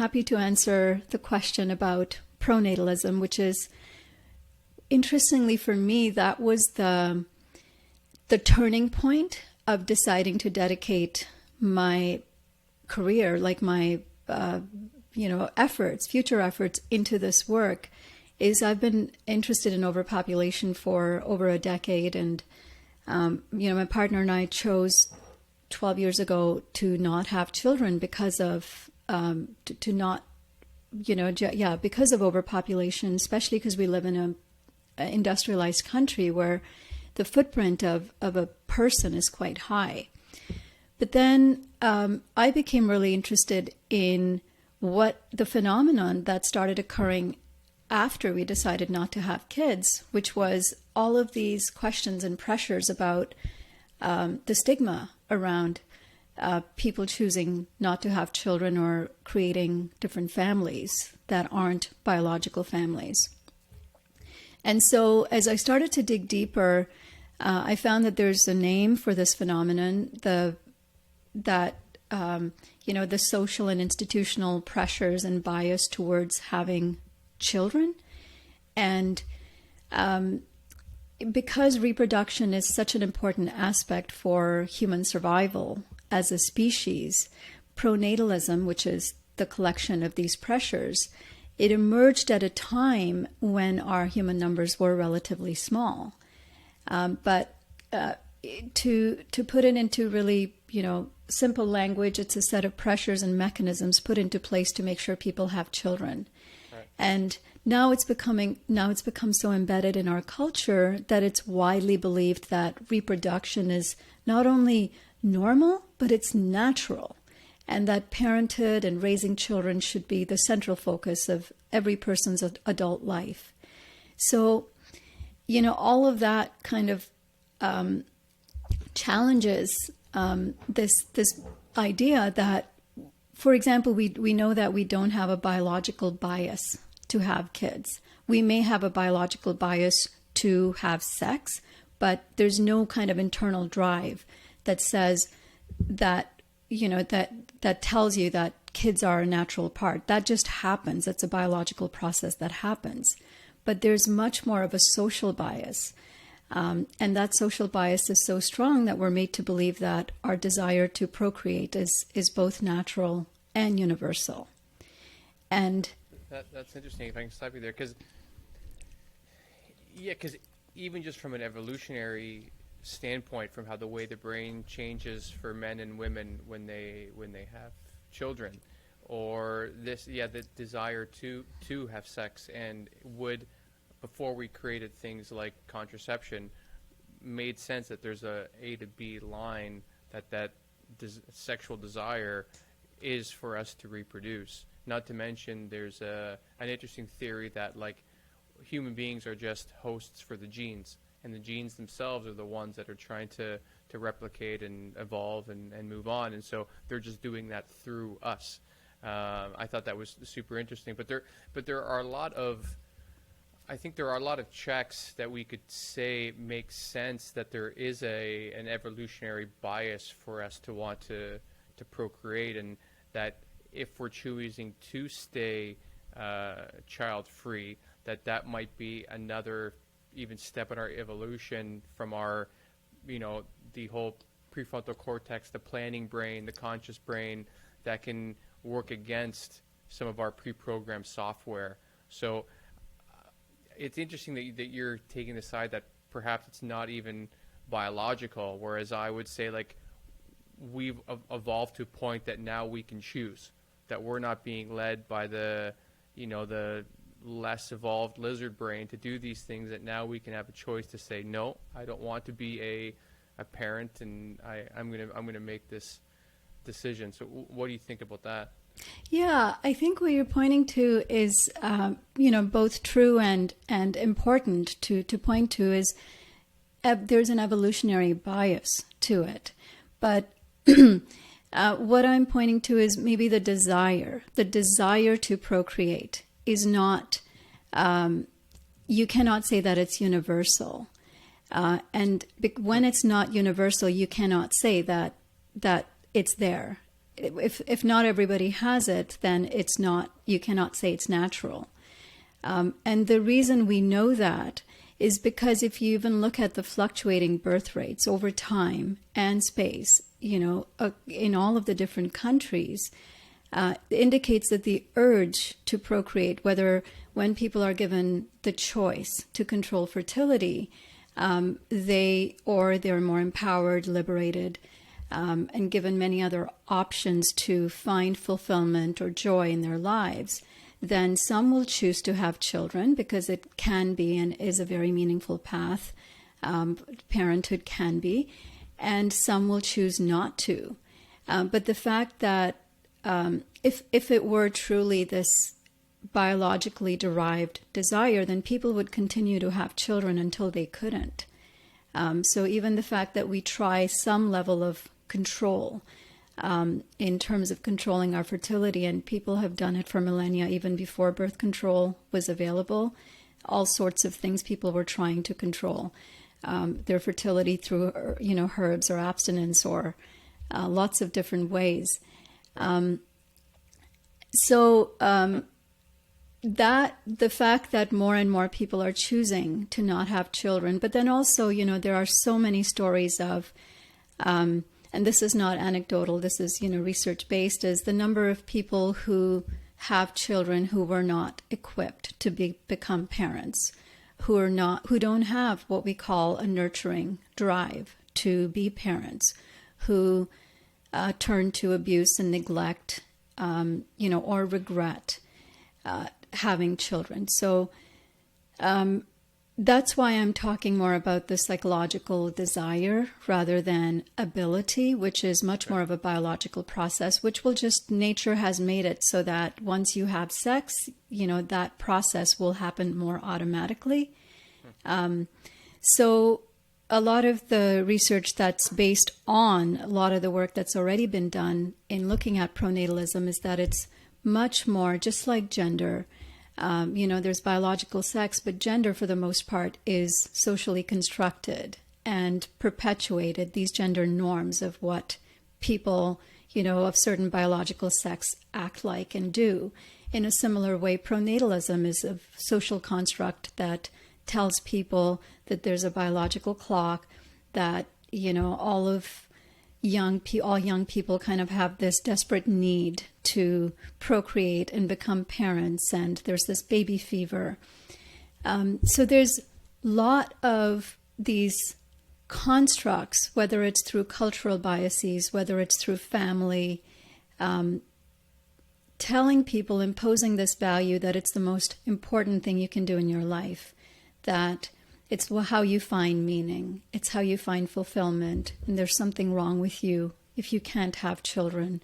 Happy to answer the question about pronatalism, which is, interestingly for me, that was the turning point of deciding to dedicate my career, like my future efforts into this work. Is I've been interested in overpopulation for over a decade, and my partner and I chose 12 years ago to not have children because of because of overpopulation, especially because we live in an industrialized country where the footprint of a person is quite high. But then I became really interested in what the phenomenon that started occurring after we decided not to have kids, which was all of these questions and pressures about the stigma around people choosing not to have children or creating different families that aren't biological families. And so as I started to dig deeper, I found that there's a name for this phenomenon, the social and institutional pressures and bias towards having children. And because reproduction is such an important aspect for human survival as a species, pronatalism, which is the collection of these pressures, it emerged at a time when our human numbers were relatively small. But to put it into really, simple language, it's a set of pressures and mechanisms put into place to make sure people have children. Right. And now it's become so embedded in our culture that it's widely believed that reproduction is not only normal, but it's natural, and that parenthood and raising children should be the central focus of every person's adult life. So, all of that kind of challenges this idea that, for example, we know that we don't have a biological bias to have kids. We may have a biological bias to have sex, but there's no kind of internal drive that says that, that tells you that kids are a natural part. That just happens. It's a biological process that happens. But there's much more of a social bias. And that social bias is so strong that we're made to believe that our desire to procreate is both natural and universal. And that's interesting, if I can stop you there, because even just from an evolutionary standpoint, from how the way the brain changes for men and women when they have children, or the desire to have sex, and would, before we created things like contraception, made sense that there's a to B line that sexual desire is for us to reproduce. Not to mention there's an interesting theory that human beings are just hosts for the genes, and the genes themselves are the ones that are trying to replicate and evolve and move on, and so they're just doing that through us. I thought that was super interesting, but there are a lot of checks that we could say make sense that there is an evolutionary bias for us to want to procreate, and that if we're choosing to stay child-free, that might be another even step in our evolution from our, the whole prefrontal cortex, the planning brain, the conscious brain, that can work against some of our pre-programmed software. So it's interesting that you're taking the side that perhaps it's not even biological, whereas I would say we've evolved to a point that now we can choose, that we're not being led by the less evolved lizard brain to do these things, that now we can have a choice to say, no, I don't want to be a parent, and I'm gonna make this decision. So what do you think about that? Yeah, I think what you're pointing to is, both true and important to point to is there's an evolutionary bias to it. But what I'm pointing to is maybe the desire to procreate is not, you cannot say that it's universal. And when it's not universal, you cannot say that it's there. if not everybody has it, then it's not, you cannot say it's natural. And the reason we know that is because if you even look at the fluctuating birth rates over time and space, in all of the different countries, indicates that the urge to procreate, whether when people are given the choice to control fertility, they're more empowered, liberated, and given many other options to find fulfillment or joy in their lives, then some will choose to have children because it can be and is a very meaningful path. Parenthood can be, and some will choose not to. But the fact that if it were truly this biologically derived desire, then people would continue to have children until they couldn't. So even the fact that we try some level of control in terms of controlling our fertility, and people have done it for millennia, even before birth control was available, all sorts of things people were trying to control their fertility through, herbs or abstinence or lots of different ways. That the fact that more and more people are choosing to not have children, but then also, there are so many stories of, and this is not anecdotal, this is, research based, is the number of people who have children who were not equipped to become parents, who don't have what we call a nurturing drive to be parents, who turn to abuse and neglect, or regret having children. So that's why I'm talking more about the psychological desire rather than ability, which is much more of a biological process, which nature has made it so that once you have sex, that process will happen more automatically. So a lot of the research that's based on a lot of the work that's already been done in looking at pronatalism is that it's much more just like gender. There's biological sex, but gender for the most part is socially constructed and perpetuated, these gender norms of what people, of certain biological sex act like and do. In a similar way, pronatalism is a social construct that tells people that there's a biological clock, that, all young people kind of have this desperate need to procreate and become parents, and there's this baby fever. So there's a lot of these constructs, whether it's through cultural biases, whether it's through family, telling people, imposing this value that it's the most important thing you can do in your life, that it's how you find meaning, it's how you find fulfillment, and there's something wrong with you if you can't have children,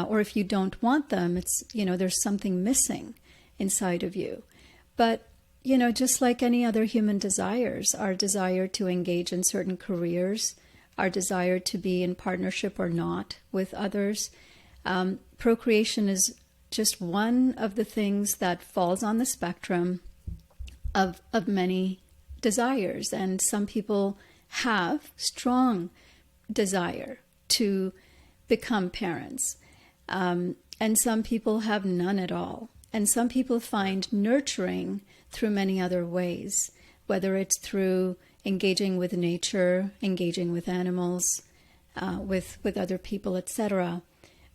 or if you don't want them, it's, there's something missing inside of you. But, just like any other human desires, our desire to engage in certain careers, our desire to be in partnership or not with others, procreation is just one of the things that falls on the spectrum of many desires. And some people have strong desire to become parents. And some people have none at all. And some people find nurturing through many other ways, whether it's through engaging with nature, engaging with animals, with other people, etc.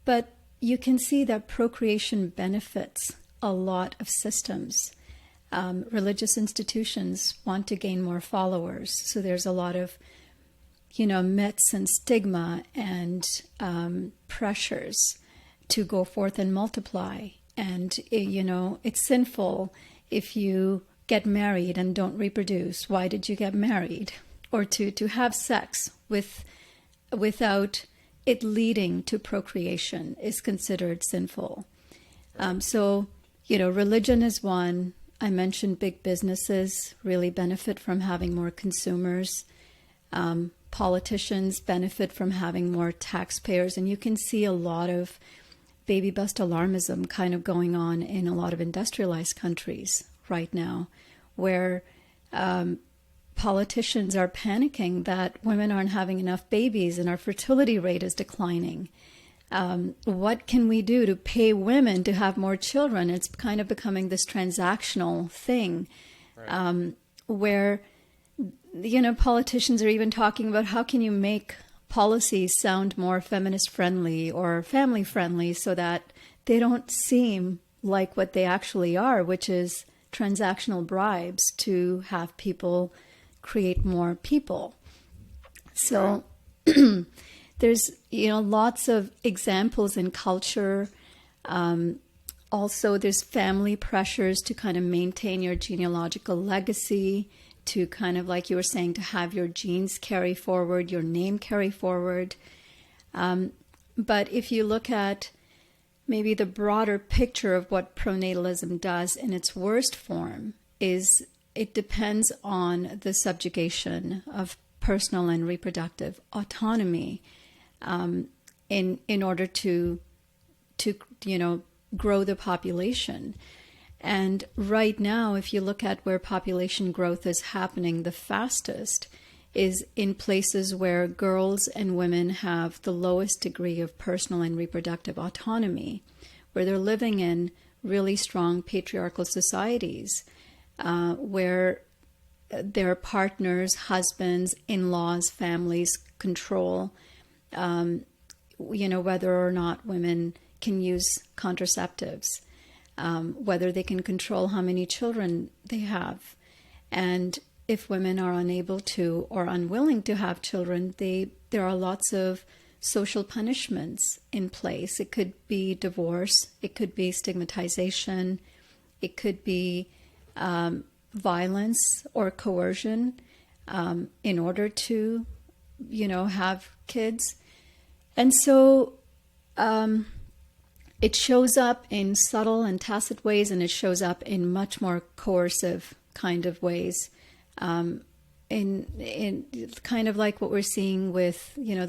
But you can see that procreation benefits a lot of systems. Religious institutions want to gain more followers, so there's a lot of, myths and stigma and pressures to go forth and multiply. And, it's sinful if you get married and don't reproduce. Why did you get married? Or to have sex without it leading to procreation is considered sinful. So, religion is one. I mentioned big businesses really benefit from having more consumers. Politicians benefit from having more taxpayers. And you can see a lot of baby bust alarmism kind of going on in a lot of industrialized countries right now, where politicians are panicking that women aren't having enough babies and our fertility rate is declining. What can we do to pay women to have more children? It's kind of becoming this transactional thing, Right. where, politicians are even talking about how can you make policies sound more feminist friendly or family friendly so that they don't seem like what they actually are, which is transactional bribes to have people create more people. So there's lots of examples in culture. Also, there's family pressures to kind of maintain your genealogical legacy, to kind of, like you were saying, to have your genes carry forward, your name carry forward. But if you look at maybe the broader picture of what pronatalism does in its worst form, is it depends on the subjugation of personal and reproductive autonomy, in order to grow the population. And right now, if you look at where population growth is happening the fastest, is in places where girls and women have the lowest degree of personal and reproductive autonomy, where they're living in really strong patriarchal societies, where their partners, husbands, in-laws, families control, whether or not women can use contraceptives, whether they can control how many children they have. And if women are unable to or unwilling to have children, there are lots of social punishments in place. It could be divorce, it could be stigmatization, it could be violence or coercion, in order to, have kids. And so it shows up in subtle and tacit ways, and it shows up in much more coercive kind of ways. In kind of like what we're seeing with, the